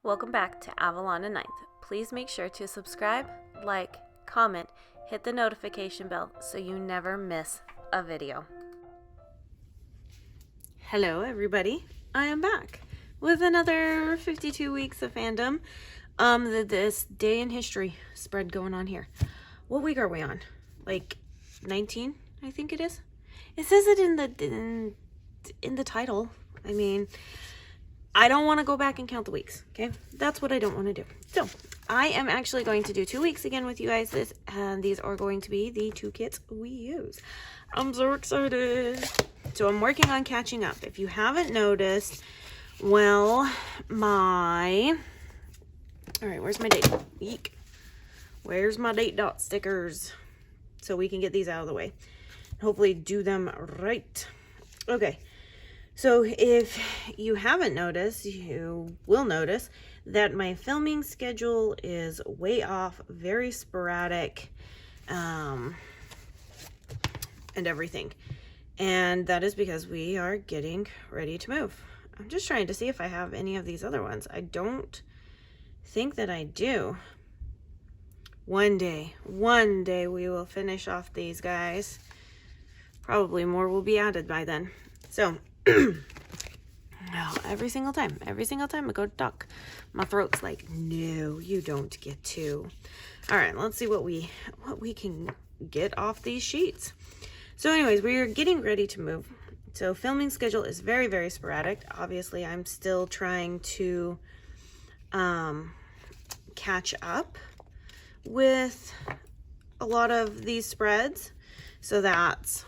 Welcome back to Avalon and Ninth. Please make sure to subscribe, like, comment, hit the notification bell so you never miss a video. Hello everybody, I am back with another 52 weeks of fandom. This day in history spread going on here. What week are we on? Like 19, I think it is. It says it in the title. I mean, I don't want to go back and count the weeks, okay? That's what I don't want to do. So, I am actually going to do 2 weeks again with you guys, and these are going to be the 2 kits we use. I'm so excited. So, I'm working on catching up. If you haven't noticed, well, alright, where's my date? Eek. Where's my date dot stickers? So we can get these out of the way. Hopefully do them right. Okay. So if you haven't noticed, you will notice that my filming schedule is way off, very sporadic, and everything. And that is because we are getting ready to move. I'm just trying to see if I have any of these other ones. I don't think that I do. One day we will finish off these guys. Probably more will be added by then. So, every single time I go to talk, my throat's like, no, you don't get to. All right, let's see what we can get off these sheets. So anyways, we are getting ready to move. So filming schedule is very, very sporadic. Obviously, I'm still trying to catch up with a lot of these spreads. So that's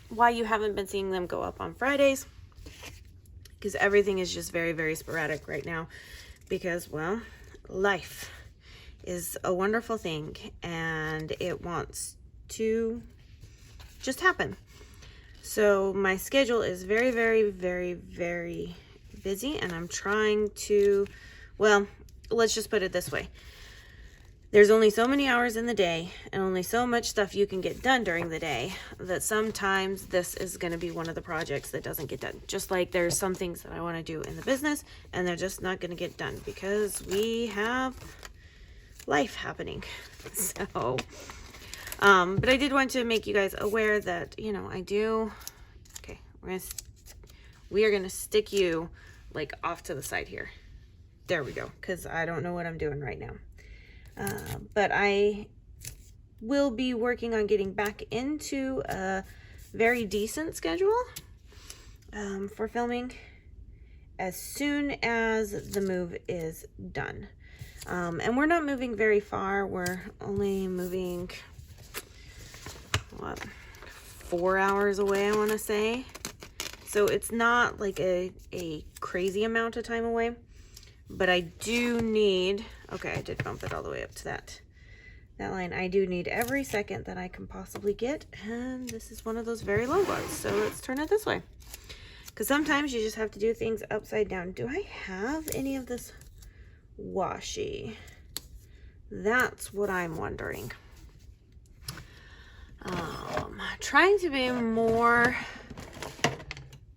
why you haven't been seeing them go up on Fridays, because everything is just very, very sporadic right now, because, well, life is a wonderful thing and it wants to just happen. So my schedule is very, very, very, very busy, and I'm trying to, well, let's just put it this way. There's only so many hours in the day and only so much stuff you can get done during the day that sometimes this is going to be one of the projects that doesn't get done. Just like there's some things that I want to do in the business and they're just not going to get done because we have life happening. So, but I did want to make you guys aware that, you know, I do. Okay, we are going to stick you like off to the side here. There we go, because I don't know what I'm doing right now. But I will be working on getting back into a very decent schedule for filming as soon as the move is done. And we're not moving very far. We're only moving, what, 4 hours away, I want to say. So it's not like a crazy amount of time away. But I do need, okay, I did bump it all the way up to that line. I do need every second that I can possibly get, and this is one of those very long ones. So let's turn it this way, because sometimes you just have to do things upside down. Do I have any of this washi? That's what I'm wondering. Trying to be more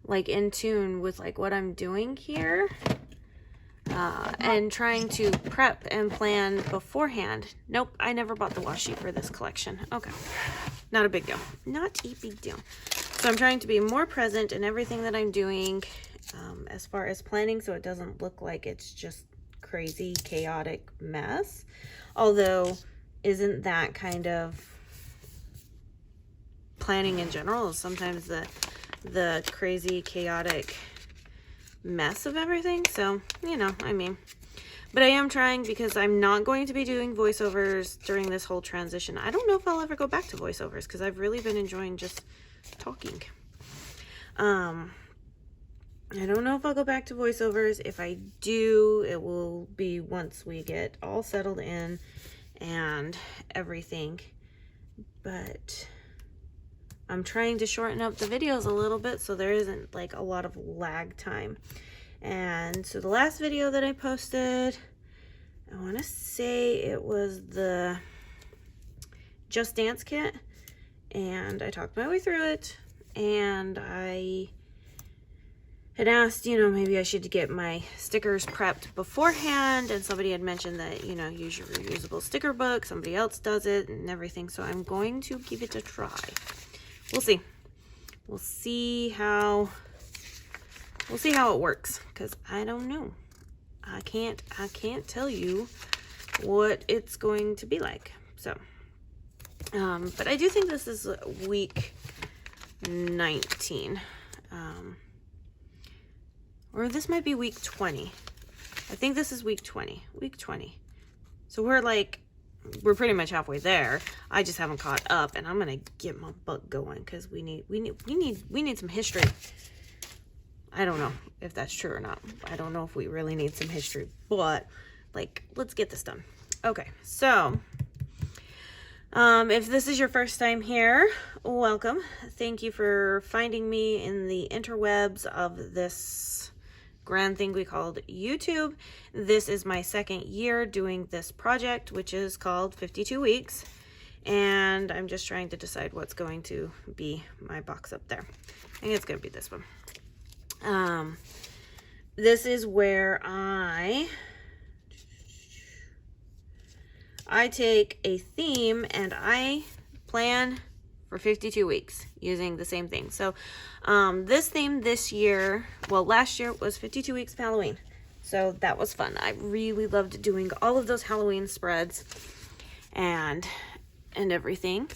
like in tune with like what I'm doing here. And trying to prep and plan beforehand. Nope, I never bought the washi for this collection. Okay, not a big deal. Not a big deal. So I'm trying to be more present in everything that I'm doing as far as planning, so it doesn't look like it's just crazy, chaotic mess. Although, isn't that kind of planning in general? Sometimes the crazy, chaotic mess of everything. So, you know, I mean, but I am trying, because I'm not going to be doing voiceovers during this whole transition. I don't know if I'll ever go back to voiceovers, because I've really been enjoying just talking. I don't know if I'll go back to voiceovers. If I do, it will be once we get all settled in and everything. But I'm trying to shorten up the videos a little bit so there isn't like a lot of lag time. And so the last video that I posted, I want to say it was the Just Dance kit, and I talked my way through it, and I had asked, you know, maybe I should get my stickers prepped beforehand, and somebody had mentioned that, you know, use your reusable sticker book. Somebody else does it and everything, so I'm going to give it a try. We'll see. We'll see how it works, because I don't know. I can't tell you what it's going to be like. So, but I do think this is week 19. Or this might be week 20. I think this is week 20. Week 20. So we're pretty much halfway there. I just haven't caught up, and I'm gonna get my book going because we need some history. I don't know if that's true or not. I don't know if we really need some history, but like, let's get this done. Okay, so if this is your first time here, welcome. Thank you for finding me in the interwebs of this grand thing we called YouTube. This is my second year doing this project, which is called 52 Weeks. And I'm just trying to decide what's going to be my box up there. I think it's going to be this one. This is where I take a theme and I plan for 52 weeks using the same thing. So this theme this year, well, last year was 52 weeks of Halloween. So that was fun. I really loved doing all of those Halloween spreads and everything.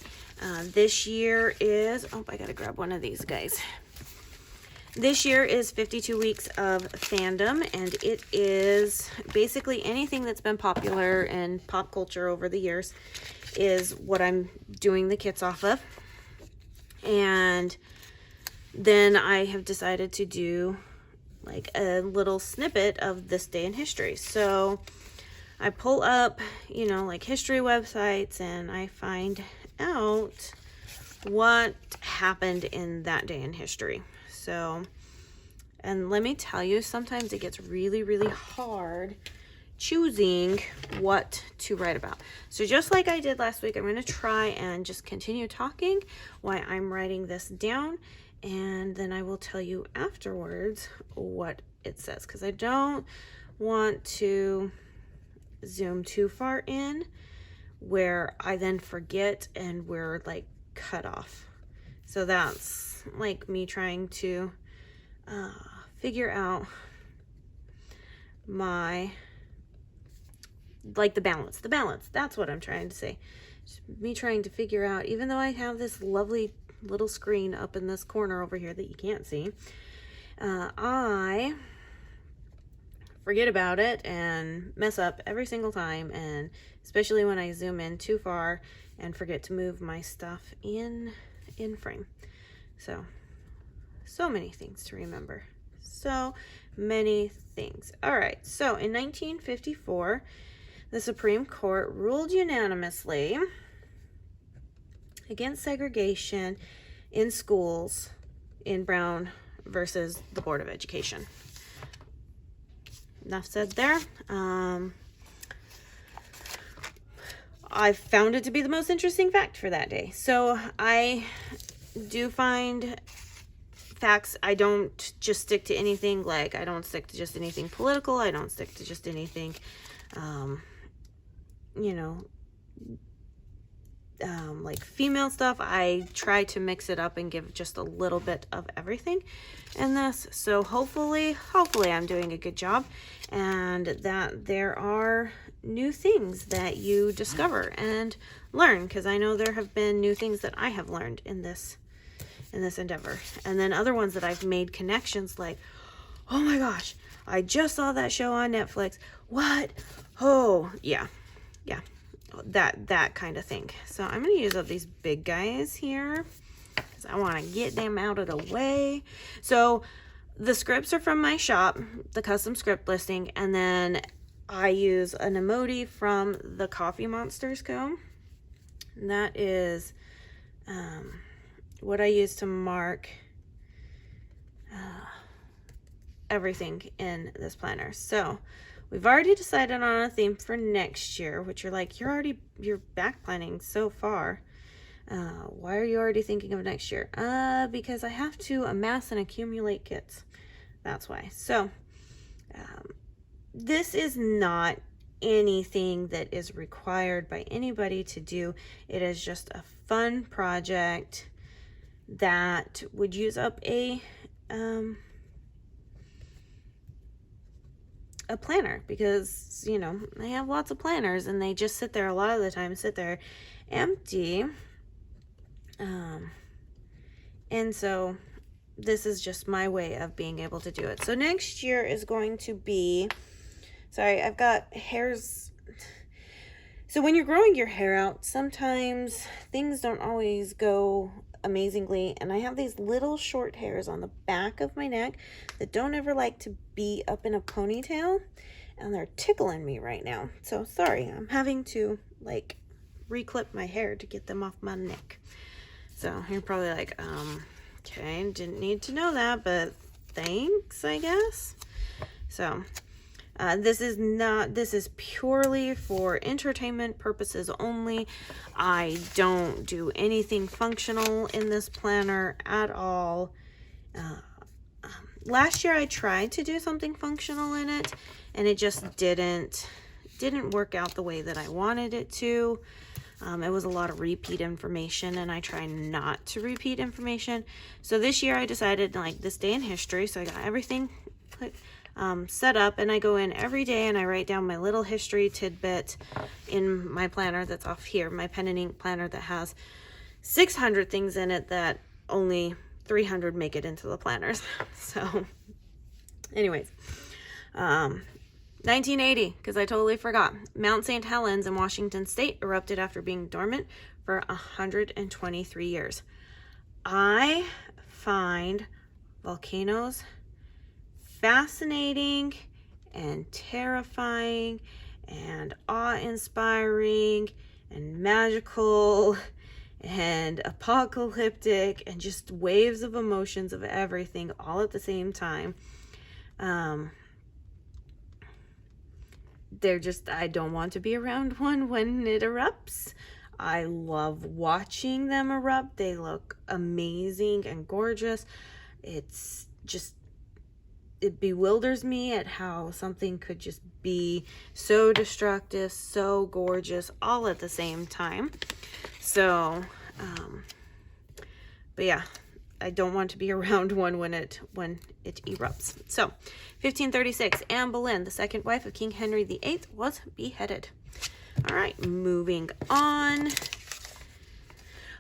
This year is, oh, I gotta grab one of these guys. This year is 52 weeks of fandom, and it is basically anything that's been popular in pop culture over the years is what I'm doing the kits off of. And then I have decided to do like a little snippet of this day in history. So I pull up, you know, like history websites, and I find out what happened in that day in history. So, and let me tell you, sometimes it gets really, really hard choosing what to write about. So just like I did last week, I'm going to try and just continue talking while I'm writing this down, and then I will tell you afterwards what it says, because I don't want to zoom too far in where I then forget and we're like cut off. So that's like me trying to figure out my, like the balance, that's what I'm trying to say. Just me trying to figure out, even though I have this lovely little screen up in this corner over here that you can't see, I forget about it and mess up every single time, and especially when I zoom in too far and forget to move my stuff in frame. So many things to remember. So many things. All right, so in 1954, the Supreme Court ruled unanimously against segregation in schools in Brown versus the Board of Education. Enough said there. I found it to be the most interesting fact for that day. So I do find facts. I don't just stick to anything, like I don't stick to just anything political. I don't stick to just anything, you know, like female stuff. I try to mix it up and give just a little bit of everything in this. So hopefully I'm doing a good job, and that there are new things that you discover and learn, because I know there have been new things that I have learned in this endeavor, and then other ones that I've made connections, like, oh my gosh, I just saw that show on Netflix. What? Oh yeah, that kind of thing. So I'm going to use up these big guys here because I want to get them out of the way. So the scripts are from my shop, the custom script listing, and then I use an emoji from the Coffee Monsters Co. And that is what I use to mark everything in this planner. So we've already decided on a theme for next year, which you're like, you're back planning so far. Why are you already thinking of next year? Because I have to amass and accumulate kits. That's why. So this is not anything that is required by anybody to do. It is just a fun project that would use up a planner, because you know I have lots of planners and they just sit there a lot of the time, sit there empty, and so this is just my way of being able to do it. So next year is going to be, sorry, I've got hairs. So when you're growing your hair out, sometimes things don't always go amazingly, and I have these little short hairs on the back of my neck that don't ever like to be up in a ponytail, and they're tickling me right now. So sorry, I'm having to like reclip my hair to get them off my neck. So you're probably like, okay, didn't need to know that, but thanks, I guess. So this is purely for entertainment purposes only. I don't do anything functional in this planner at all. Last year I tried to do something functional in it, and it just didn't work out the way that I wanted it to. It was a lot of repeat information, and I try not to repeat information. So this year I decided, like, this day in history, so I got everything put set up, and I go in every day and I write down my little history tidbit in my planner that's off here, my pen and ink planner that has 600 things in it that only 300 make it into the planners. So anyways, 1980, because I totally forgot, Mount St. Helens in Washington State erupted after being dormant for 123 years. I find volcanoes fascinating and terrifying and awe-inspiring and magical and apocalyptic and just waves of emotions of everything all at the same time. I don't want to be around one when it erupts. I love watching them erupt. They look amazing and gorgeous. It's just, it bewilders me at how something could just be so destructive, so gorgeous, all at the same time. So, but yeah, I don't want to be around one when it erupts. So, 1536, Anne Boleyn, the second wife of King Henry VIII, was beheaded. All right, moving on.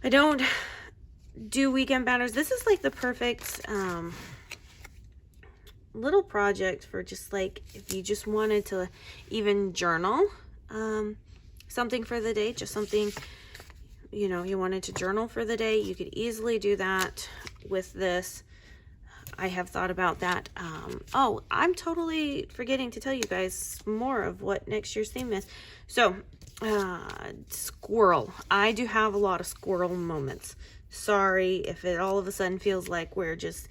I don't do weekend banners. This is like the perfect little project for just like if you just wanted to even journal something for the day, just something, you know, you wanted to journal for the day, you could easily do that with this. I have thought about that. Oh, I'm totally forgetting to tell you guys more of what next year's theme is. So squirrel. I do have a lot of squirrel moments. Sorry if it all of a sudden feels like we're just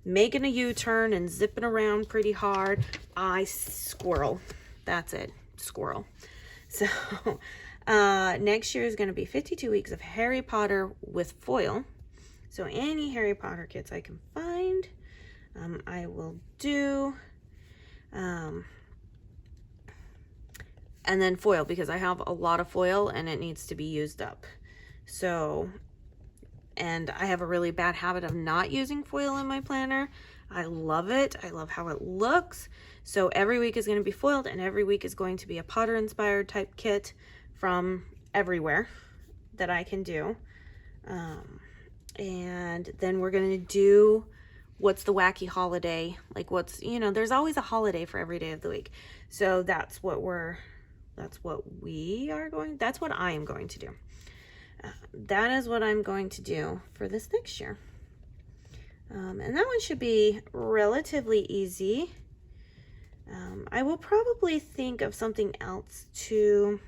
making a U-turn and zipping around pretty hard. Squirrel. That's it. Squirrel. So next year is going to be 52 weeks of Harry Potter with foil. So any Harry Potter kits I can find, I will do. And then foil, because I have a lot of foil and it needs to be used up. So, and I have a really bad habit of not using foil in my planner. I love it. I love how it looks. So every week is going to be foiled, and every week is going to be a Potter inspired type kit from everywhere that I can do. And then we're going to do what's the wacky holiday, like what's, you know, there's always a holiday for every day of the week. So that's what I am going to do. That is what I'm going to do for this next year. And that one should be relatively easy. I will probably think of something else to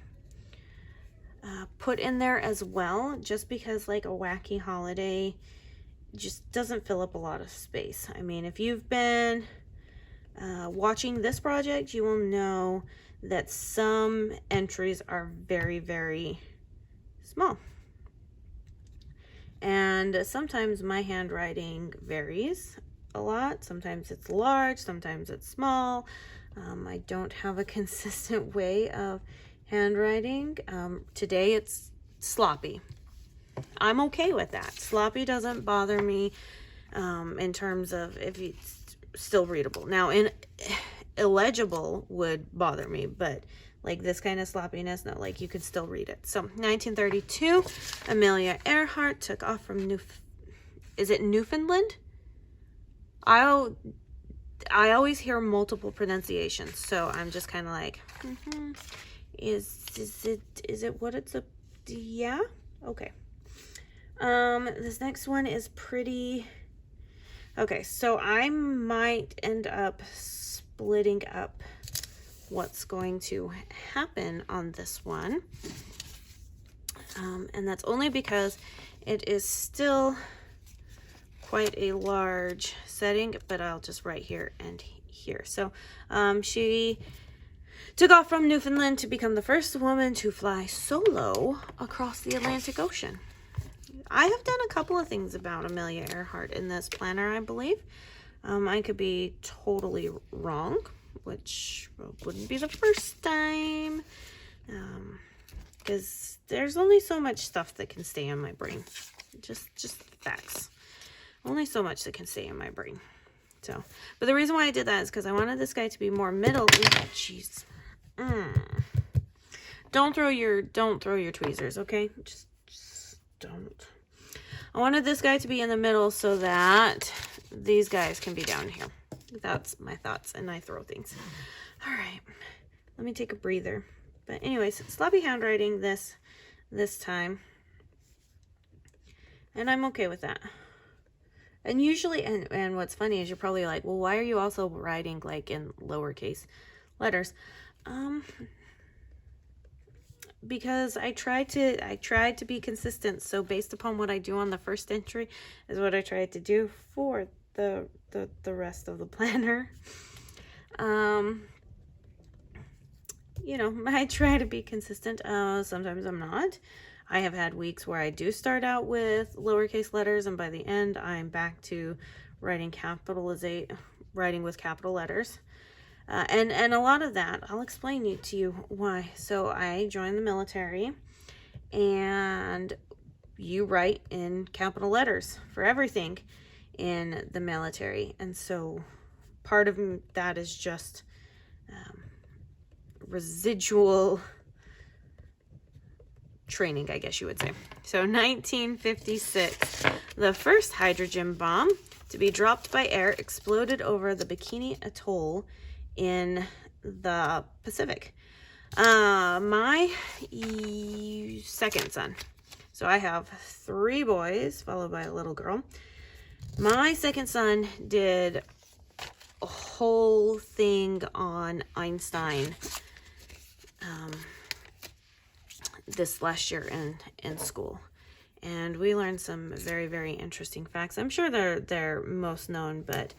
put in there as well, just because like a wacky holiday just doesn't fill up a lot of space. I mean, if you've been watching this project, you will know that some entries are very, very small. And sometimes my handwriting varies a lot. Sometimes it's large, sometimes it's small. I don't have a consistent way of handwriting. Today it's sloppy. I'm okay with that. Sloppy doesn't bother me in terms of if it's still readable. Now, illegible would bother me, but like this kind of sloppiness, no, like you could still read it. So 1932, Amelia Earhart took off from Newfoundland? I always hear multiple pronunciations, so I'm just kind of like, is it what it's yeah? Okay. This next one is pretty, okay, so I might end up splitting up what's going to happen on this one. And that's only because it is still quite a large setting, but I'll just write here and here. So she took off from Newfoundland to become the first woman to fly solo across the Atlantic Ocean. I have done a couple of things about Amelia Earhart in this planner, I believe. I could be totally wrong, which wouldn't be the first time, because there's only so much stuff that can stay in my brain. Just facts. Only so much that can stay in my brain. So, but the reason why I did that is because I wanted this guy to be more middle. Jeez. Don't throw your tweezers, okay? Just don't. I wanted this guy to be in the middle so that these guys can be down here. That's my thoughts, and I throw things. All right, let me take a breather. But anyways, sloppy handwriting this time, and I'm okay with that. And usually, and what's funny is you're probably like, well, why are you also writing like in lowercase letters? Because I tried to be consistent. So based upon what I do on the first entry is what I tried to do for the rest of the planner. You know, I try to be consistent. Sometimes I'm not. I have had weeks where I do start out with lowercase letters, and by the end I'm back to writing with capital letters. And a lot of that, I'll explain to you why. So I joined the military, and you write in capital letters for everything in the military. And so part of that is just residual training, I guess you would say. So 1956, the first hydrogen bomb to be dropped by air exploded over the Bikini Atoll in the Pacific. My second son. So I have 3 boys followed by a little girl. My second son did a whole thing on Einstein this last year in school, and we learned some very, very interesting facts. I'm sure they're most known, but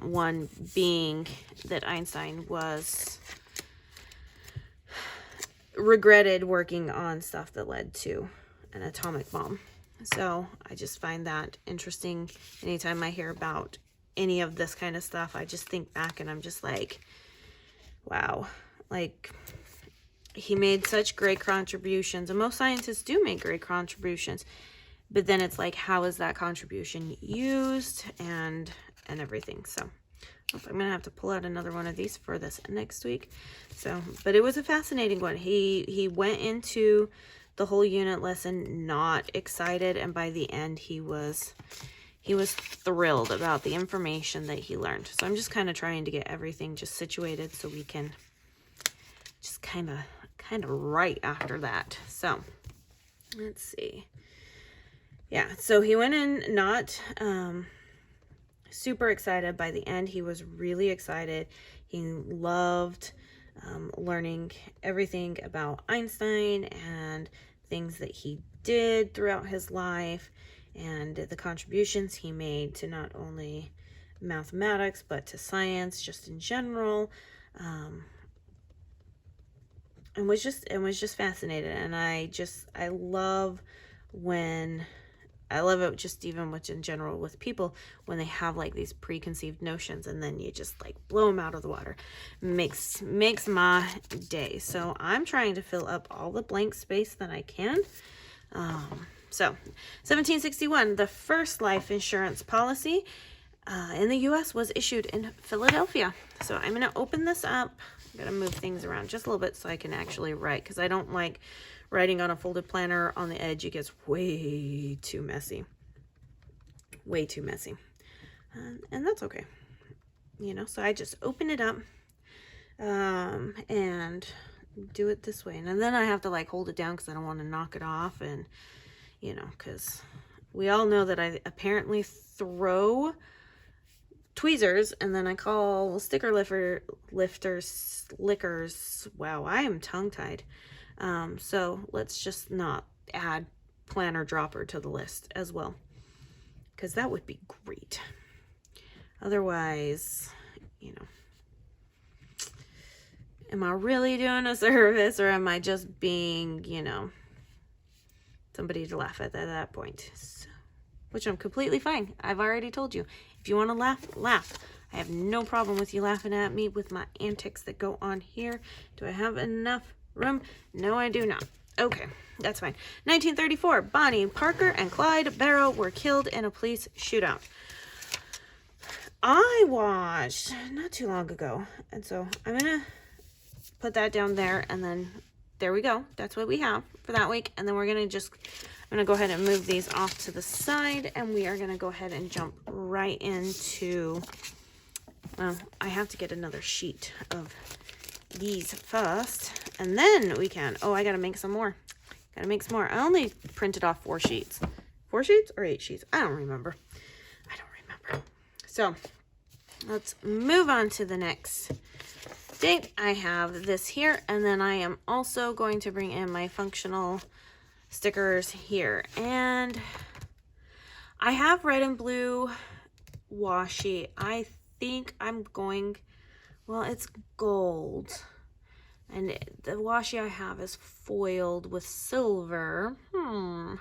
one being that Einstein regretted working on stuff that led to an atomic bomb. So I just find that interesting. Anytime I hear about any of this kind of stuff, I just think back and I'm just like, wow, like he made such great contributions, and most scientists do make great contributions, but then it's like, how is that contribution used and everything. So I'm gonna have to pull out another one of these for this next week. So, but it was a fascinating one. He went into the whole unit lesson not excited, and by the end he was thrilled about the information that he learned. So I'm just kind of trying to get everything just situated so we can just kind of right after that. So let's see. Yeah, so he went in not super excited. By the end, he was really excited. He loved learning everything about Einstein and things that he did throughout his life and the contributions he made to not only mathematics but to science just in general. And was just fascinated. And I love when I love it just even with in general with people when they have like these preconceived notions and then you just like blow them out of the water. Makes my day. So I'm trying to fill up all the blank space that I can. So 1761, the first life insurance policy in the U.S. was issued in Philadelphia. So I'm going to open this up. I'm going to move things around just a little bit so I can actually write, because I don't like writing on a folded planner on the edge. It gets way too messy. Way too messy. And that's okay. You know, so I just open it up and do it this way. And then I have to like hold it down because I don't want to knock it off. And, you know, because we all know that I apparently throw tweezers and then I call sticker lifters lickers. Wow, I am tongue-tied. So let's just not add planner dropper to the list as well, because that would be great. Otherwise, you know, am I really doing a service, or am I just being, you know, somebody to laugh at that point? So, which I'm completely fine. I've already told you. If you want to laugh, laugh. I have no problem with you laughing at me with my antics that go on here. Do I have enough room? No, I do not. Okay, that's fine. 1934, Bonnie Parker and Clyde Barrow were killed in a police shootout. I watched not too long ago, and so I'm gonna put that down there, and then there we go. That's what we have for that week. And then we're gonna just, I'm gonna go ahead and move these off to the side, and we are gonna go ahead and jump right into, well, I have to get another sheet of these first, and then we can, oh, I gotta make some more. Gotta make some more. I only printed off 4 sheets. 4 sheets or 8 sheets? I don't remember. So let's move on to the next date. I have this here, and then I am also going to bring in my functional stickers here. And I have red and blue washi. I think I'm going, well, it's gold. And the washi I have is foiled with silver. All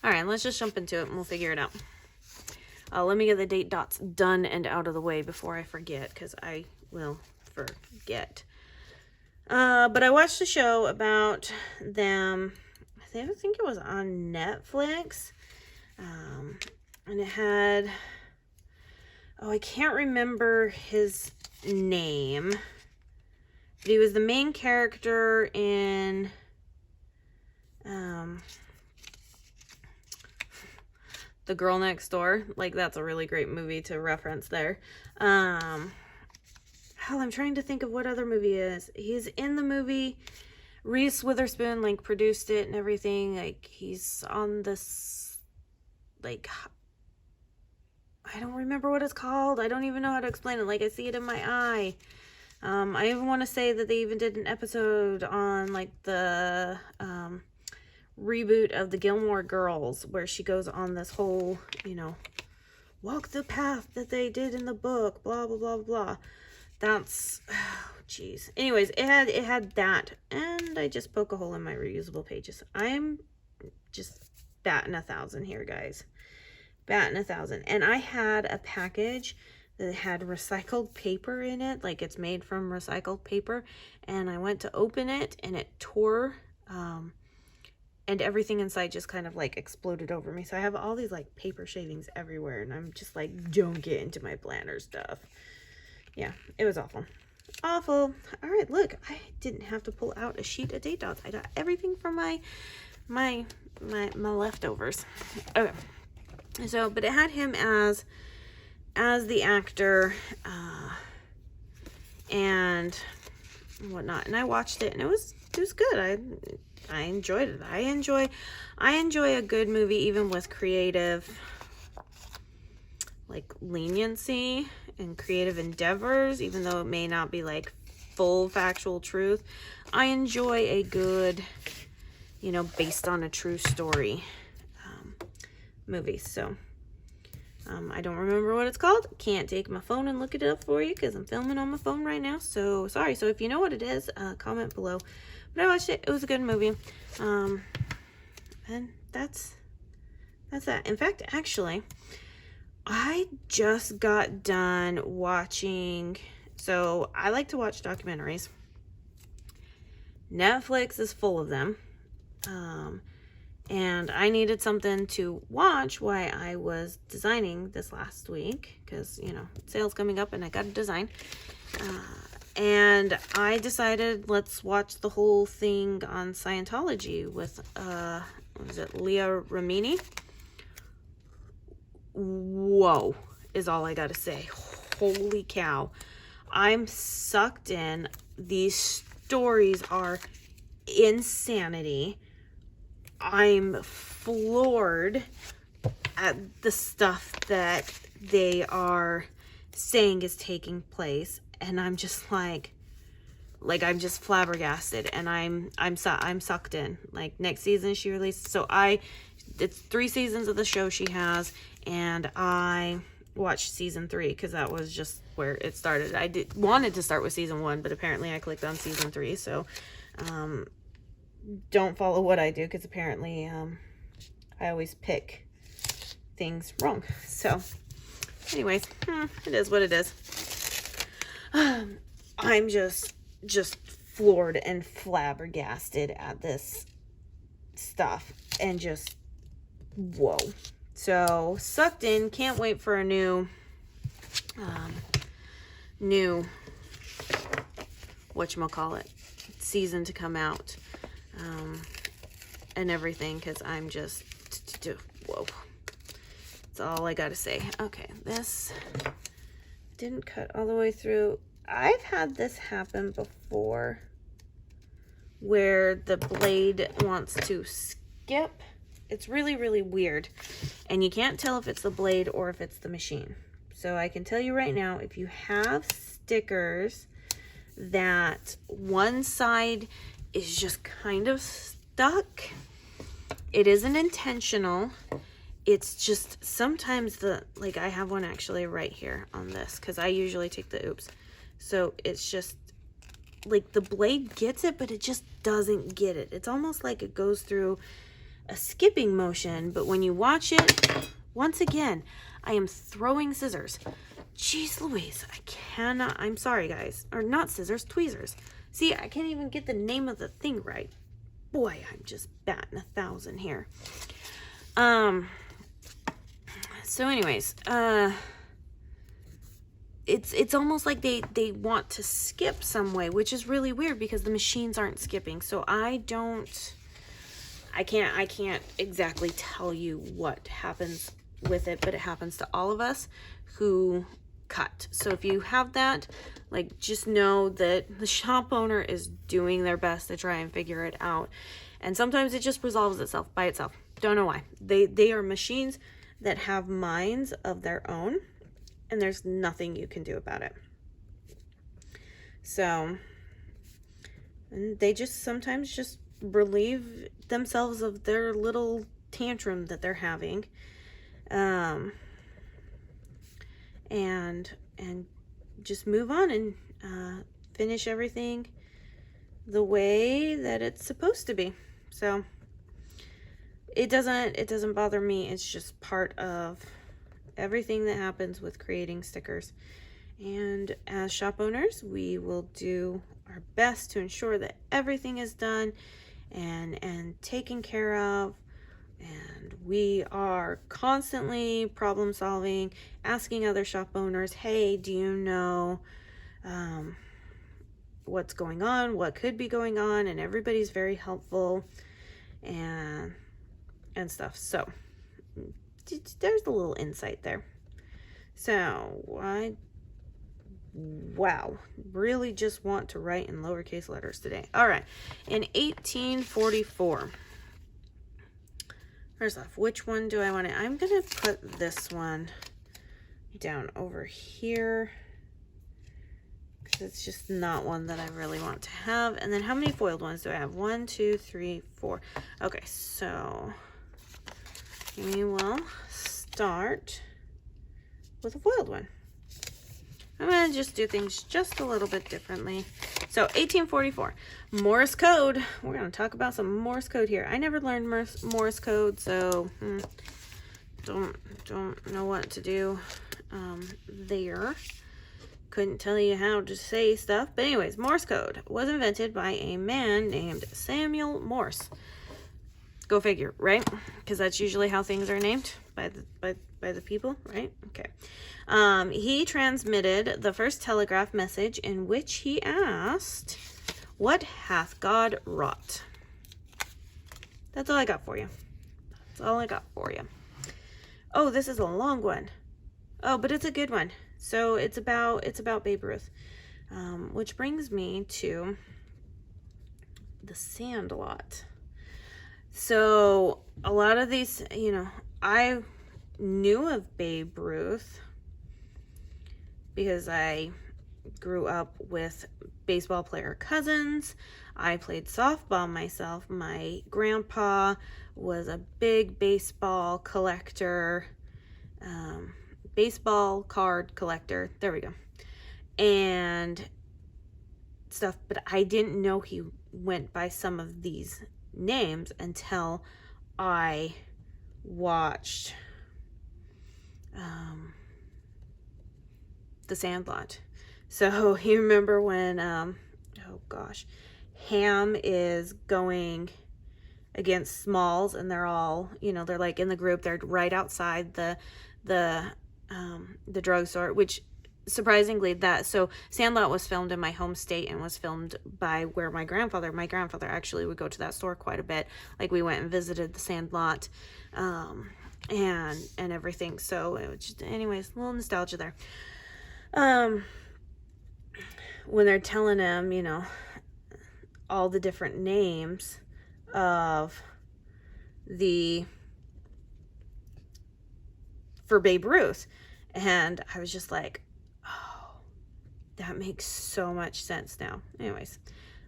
right, let's just jump into it and we'll figure it out. Let me get the date dots done and out of the way before I forget, because I will forget. But I watched a show about them. I think it was on Netflix. And it had, oh, I can't remember his name. But he was the main character in The Girl Next Door. Like, that's a really great movie to reference there. Hell, I'm trying to think of what other movie it is. He's in the movie. Reese Witherspoon, like, produced it and everything. Like, he's on this, like, I don't remember what it's called. I don't even know how to explain it. Like, I see it in my eye. I even want to say that they even did an episode on, like, the reboot of the Gilmore Girls, where she goes on this whole, you know, walk the path that they did in the book, blah, blah, blah, blah. That's, oh, jeez. Anyways, it had that, and I just poke a hole in my reusable pages. I'm just batting 1,000 here, guys. Batting 1,000. And I had a package that had recycled paper in it, like it's made from recycled paper, and I went to open it, and it tore, and everything inside just kind of like exploded over me. So I have all these like paper shavings everywhere, and I'm just like, don't get into my planner stuff. Yeah, it was awful. Awful. All right, look, I didn't have to pull out a sheet of date dots. I got everything from my leftovers. Okay. So, but it had him as the actor, and whatnot. And I watched it, and it was good. I enjoyed it. I enjoy a good movie, even with creative, like, leniency and creative endeavors, even though it may not be like full factual truth. I enjoy a good, you know, based on a true story movie. So I don't remember what it's called. Can't take my phone and look it up for you because I'm filming on my phone right now. So sorry. So if you know what it is, comment below. But I watched it. It was a good movie. And that's that's that. In fact, actually, I just got done watching, so I like to watch documentaries. Netflix is full of them. And I needed something to watch while I was designing this last week, because, you know, sale's coming up and I got to design. And I decided, let's watch the whole thing on Scientology with, what is it, Leah Remini? Whoa, is all I gotta say. Holy cow. I'm sucked in. These stories are insanity. I'm floored at the stuff that they are saying is taking place, and I'm just like I'm just flabbergasted, and I'm sucked in. Like, next season she released, so it's 3 seasons of the show she has, and I watched season 3 because that was just where it started. I wanted to start with season 1, but apparently I clicked on season 3, so don't follow what I do, because apparently I always pick things wrong. So anyways, it is what it is. I'm just floored and flabbergasted at this stuff, and just whoa. So sucked in, can't wait for a new whatchamacallit season to come out, and everything, because I'm just whoa. That's all I gotta say. Okay, this didn't cut all the way through. I've had this happen before, where the blade wants to skip. It's really, really weird, and you can't tell if it's the blade or if it's the machine. So I can tell you right now, if you have stickers that one side is just kind of stuck, it isn't intentional. It's just sometimes like I have one actually right here on this, because I usually take the oops. So it's just like the blade gets it, but it just doesn't get it. It's almost like it goes through a skipping motion, but when you watch it, once again, I am throwing scissors. Jeez Louise, I cannot, I'm sorry guys, or not scissors, tweezers. See, I can't even get the name of the thing right. Boy, I'm just batting 1,000 here. So anyways, it's almost like they want to skip some way, which is really weird because the machines aren't skipping. So I can't exactly tell you what happens with it, but it happens to all of us who cut. So if you have that, like, just know that the shop owner is doing their best to try and figure it out. And sometimes it just resolves itself by itself. Don't know why. They are machines that have minds of their own, and there's nothing you can do about it. So, and they just sometimes just relieve themselves of their little tantrum that they're having, and just move on and finish everything the way that it's supposed to be. So it doesn't bother me. It's just part of everything that happens with creating stickers. And as shop owners, we will do our best to ensure that everything is done and taken care of. And we are constantly problem solving, asking other shop owners, hey, do you know what's going on, what could be going on? And everybody's very helpful and stuff. So there's a little insight there. So wow, really just want to write in lowercase letters today. All right, in 1844. First off, which one do I want to? I'm gonna put this one down over here because it's just not one that I really want to have. And then how many foiled ones do I have? 1, 2, 3, 4. Okay, so we will start with a foiled one. I'm going to just do things just a little bit differently. So 1844, Morse code. We're going to talk about some Morse code here. I never learned Morse code, so don't know what to do there. Couldn't tell you how to say stuff. But anyways, Morse code was invented by a man named Samuel Morse. Go figure, right? Because that's usually how things are named by the people, right? Okay. He transmitted the first telegraph message in which he asked, "What hath God wrought?" That's all I got for you. That's all I got for you. Oh, this is a long one. Oh, but it's a good one. So it's about Babe Ruth, which brings me to the Sandlot. So a lot of these, you know, I knew of Babe Ruth because I grew up with baseball player cousins. I played softball myself. My grandpa was a big baseball collector, baseball card collector. There we go. And stuff, but I didn't know he went by some of these names until I watched The Sandlot. So you remember when oh gosh, Ham is going against Smalls, and they're all, you know, they're like in the group, they're right outside the drugstore, which surprisingly so Sandlot was filmed in my home state and was filmed by where my grandfather actually would go to that store quite a bit. Like, we went and visited the Sandlot and everything. So it was just, anyways, a little nostalgia there. When they're telling him, you know, all the different names of for Babe Ruth, and I was just like, oh, that makes so much sense now. Anyways,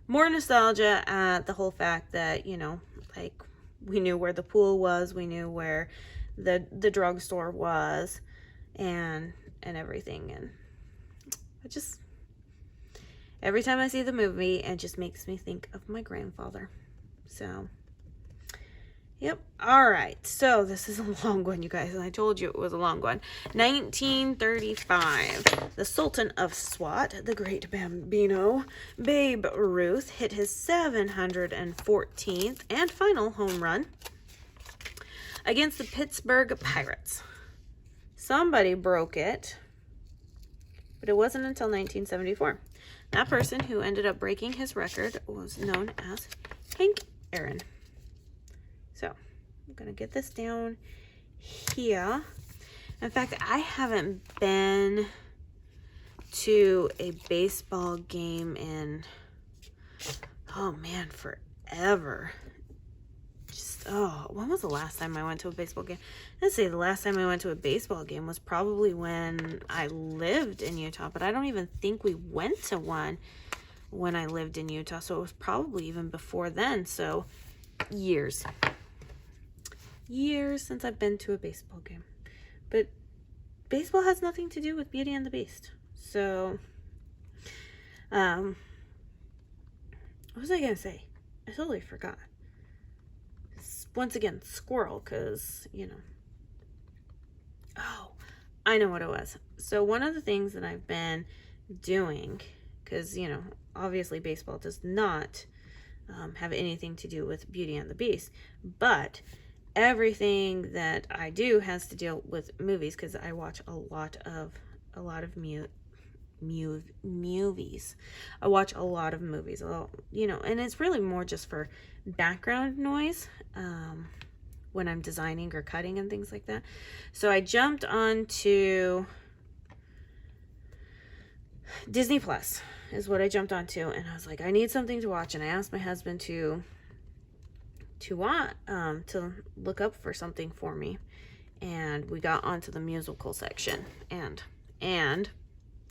more nostalgia at the whole fact that, you know, like, we knew where the pool was, we knew where the drugstore was, and everything. And I just, every time I see the movie, it just makes me think of my grandfather. So, yep. All right. So this is a long one, you guys. And I told you it was a long one. 1935. The Sultan of Swat, the Great Bambino, Babe Ruth, hit his 714th and final home run against the Pittsburgh Pirates. Somebody broke it, but it wasn't until 1974. That person who ended up breaking his record was known as Hank Aaron. So I'm going to get this down here. In fact, I haven't been to a baseball game in, oh man, forever. Just, oh, when was the last time I went to a baseball game? I'd say the last time I went to a baseball game was probably when I lived in Utah, but I don't even think we went to one when I lived in Utah, so it was probably even before then. So years since I've been to a baseball game. But baseball has nothing to do with Beauty and the Beast. So what was I gonna say? I totally forgot. Once again, squirrel, because, you know. Oh, I know what it was. So one of the things that I've been doing, because, you know, obviously baseball does not have anything to do with Beauty and the Beast, but everything that I do has to deal with movies, because I watch a lot of movies. I watch a lot of movies, you know, and it's really more just for background noise when I'm designing or cutting and things like that. So I jumped onto Disney Plus is what I jumped onto, and I was like, I need something to watch, and I asked my husband to look up for something for me, and we got onto the musical section. And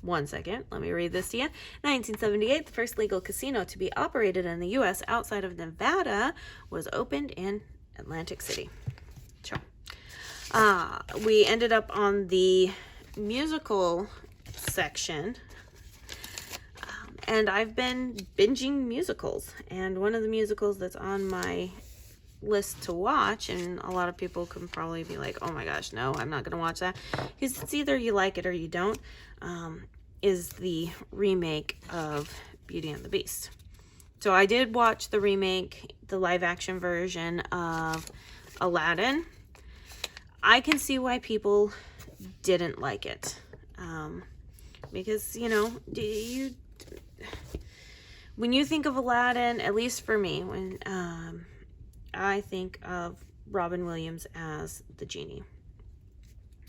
one second, let me read this to you. 1978, the first legal casino to be operated in the U.S. outside of Nevada was opened in Atlantic City. So, we ended up on the musical section, and I've been binging musicals. And one of the musicals that's on my list to watch, and a lot of people can probably be like, oh my gosh, no, I'm not going to watch that, because it's either you like it or you don't, is the remake of Beauty and the Beast. So I did watch the remake, the live action version of Aladdin. I can see why people didn't like it. Because, you know, when you think of Aladdin, at least for me, when I think of Robin Williams as the genie.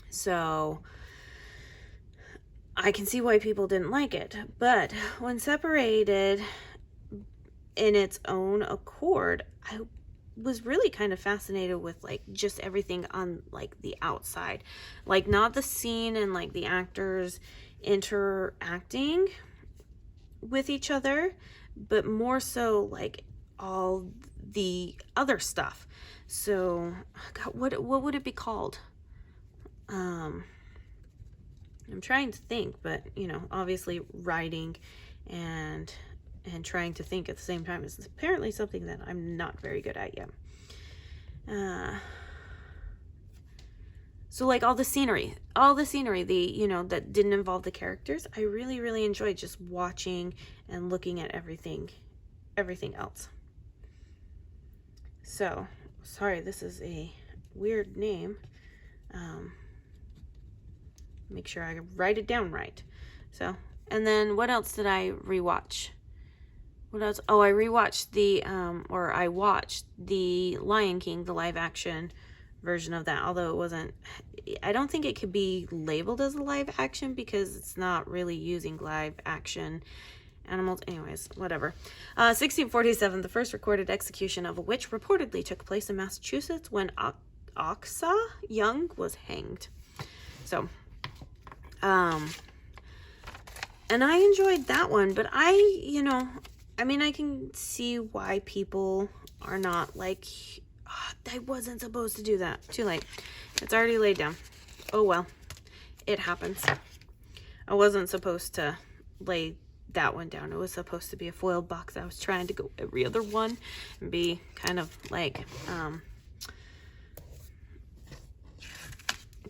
So I can see why people didn't like it. But when separated in its own accord, I was really kind of fascinated with like just everything on like the outside, like not the scene and like the actors interacting with each other, but more so like all the other stuff. So God, what would it be called? I'm trying to think, but you know, obviously writing and trying to think at the same time is apparently something that I'm not very good at yet. So like all the scenery, you know, that didn't involve the characters, I really, really enjoyed just watching and looking at everything else. So, sorry, this is a weird name. Make sure I write it down right. So, and then what else did I rewatch? What else? Oh, I watched the Lion King, the live action version of that. Although it wasn't, I don't think it could be labeled as a live action because it's not really using live action animals. Anyways, whatever. 1647, the first recorded execution of a witch reportedly took place in Massachusetts when Oxa Young was hanged. So, and I enjoyed that one, but you know, I mean, I can see why people are not like, oh, I wasn't supposed to do that. Too late. It's already laid down. Oh, well, it happens. I wasn't supposed to lay that one down. It was supposed to be a foiled box. I was trying to go every other one and be kind of like,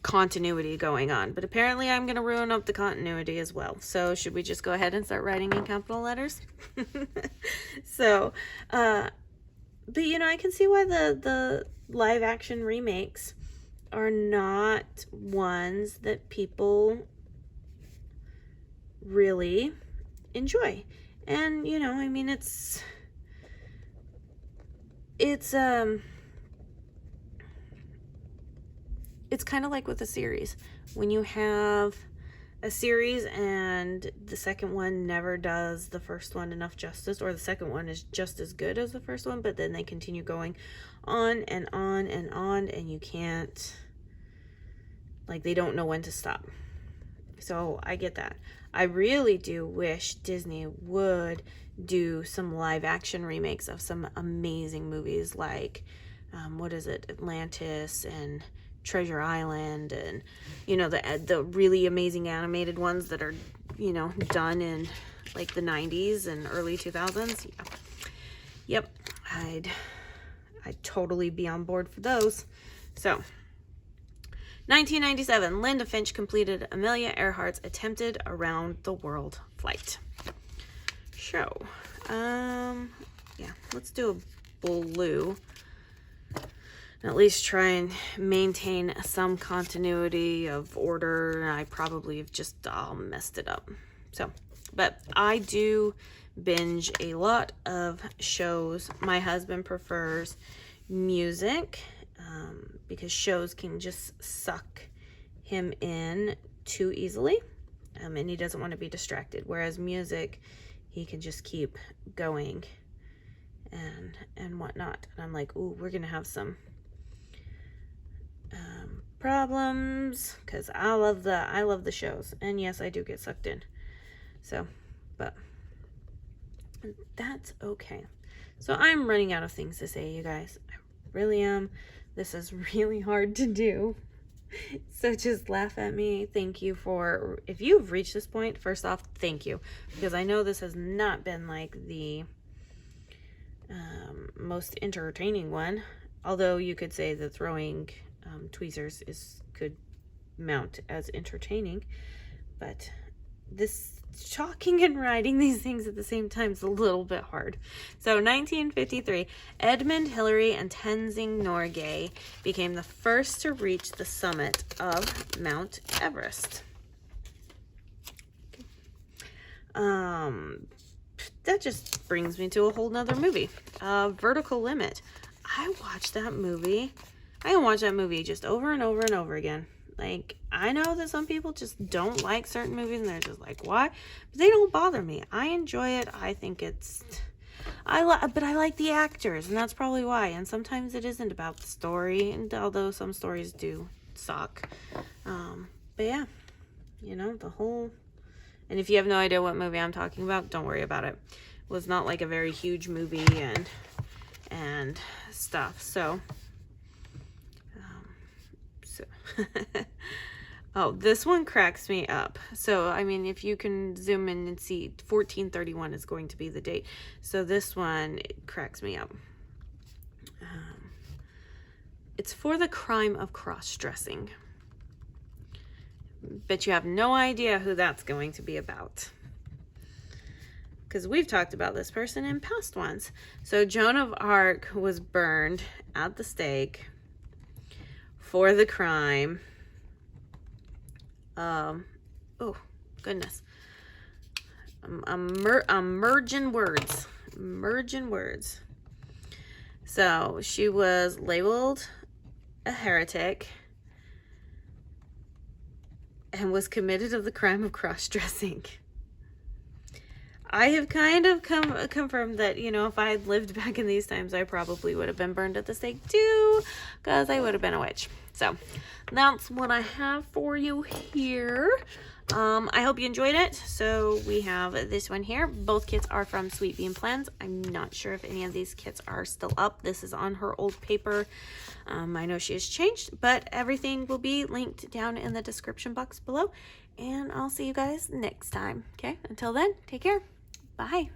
continuity going on, but apparently I'm going to ruin up the continuity as well. So should we just go ahead and start writing in capital letters? So, but you know, I can see why the live action remakes are not ones that people really enjoy. And, you know, I mean, it's kind of like with a series. When you have a series and the second one never does the first one enough justice, or the second one is just as good as the first one, but then they continue going on and on and on, and you can't, like, they don't know when to stop. So I get that. I really do wish Disney would do some live action remakes of some amazing movies like, what is it, Atlantis and Treasure Island, and you know, the really amazing animated ones that are, you know, done in like the 90s and early 2000s. Yeah. Yep, I'd totally be on board for those. So 1997, Linda Finch completed Amelia Earhart's attempted around the world flight. So yeah, let's do a blue. At least try and maintain some continuity of order. I probably have just all messed it up. So, but I do binge a lot of shows. My husband prefers music because shows can just suck him in too easily, and he doesn't want to be distracted. Whereas music, he can just keep going and whatnot. And I'm like, ooh, we're gonna have some problems, because I love the shows, and yes, I do get sucked in. So, but that's okay. So I'm running out of things to say, you guys. I really am. This is really hard to do. So just laugh at me. Thank you for, if you've reached this point, first off, thank you, because I know this has not been like the most entertaining one. although you could say that throwing tweezers could mount as entertaining, but this chalking and writing these things at the same time is a little bit hard. So 1953, Edmund Hillary and Tenzing Norgay became the first to reach the summit of Mount Everest. That just brings me to a whole nother movie, Vertical Limit. I watched that movie. I can watch that movie just over and over and over again. Like, I know that some people just don't like certain movies and they're just like, why? But they don't bother me. I enjoy it. I think it's, but I like the actors, and that's probably why. And sometimes it isn't about the story, and although some stories do suck. But yeah, you know, the whole, and if you have no idea what movie I'm talking about, don't worry about it. It was not like a very huge movie and stuff. So oh, this one cracks me up. So, I mean, if you can zoom in and see, 1431 is going to be the date. So this one, it cracks me up. It's for the crime of cross-dressing. Bet you have no idea who that's going to be about, because we've talked about this person in past ones. So Joan of Arc was burned at the stake for the crime. Oh goodness, I'm merging words. So she was labeled a heretic and was committed of the crime of cross-dressing. I have kind of confirmed that, you know, if I had lived back in these times, I probably would have been burned at the stake too, because I would have been a witch. So that's what I have for you here. I hope you enjoyed it. So we have this one here. Both kits are from Sweet Bean Plans. I'm not sure if any of these kits are still up. This is on her old paper. I know she has changed, but everything will be linked down in the description box below. And I'll see you guys next time. Okay, until then, take care. Bye.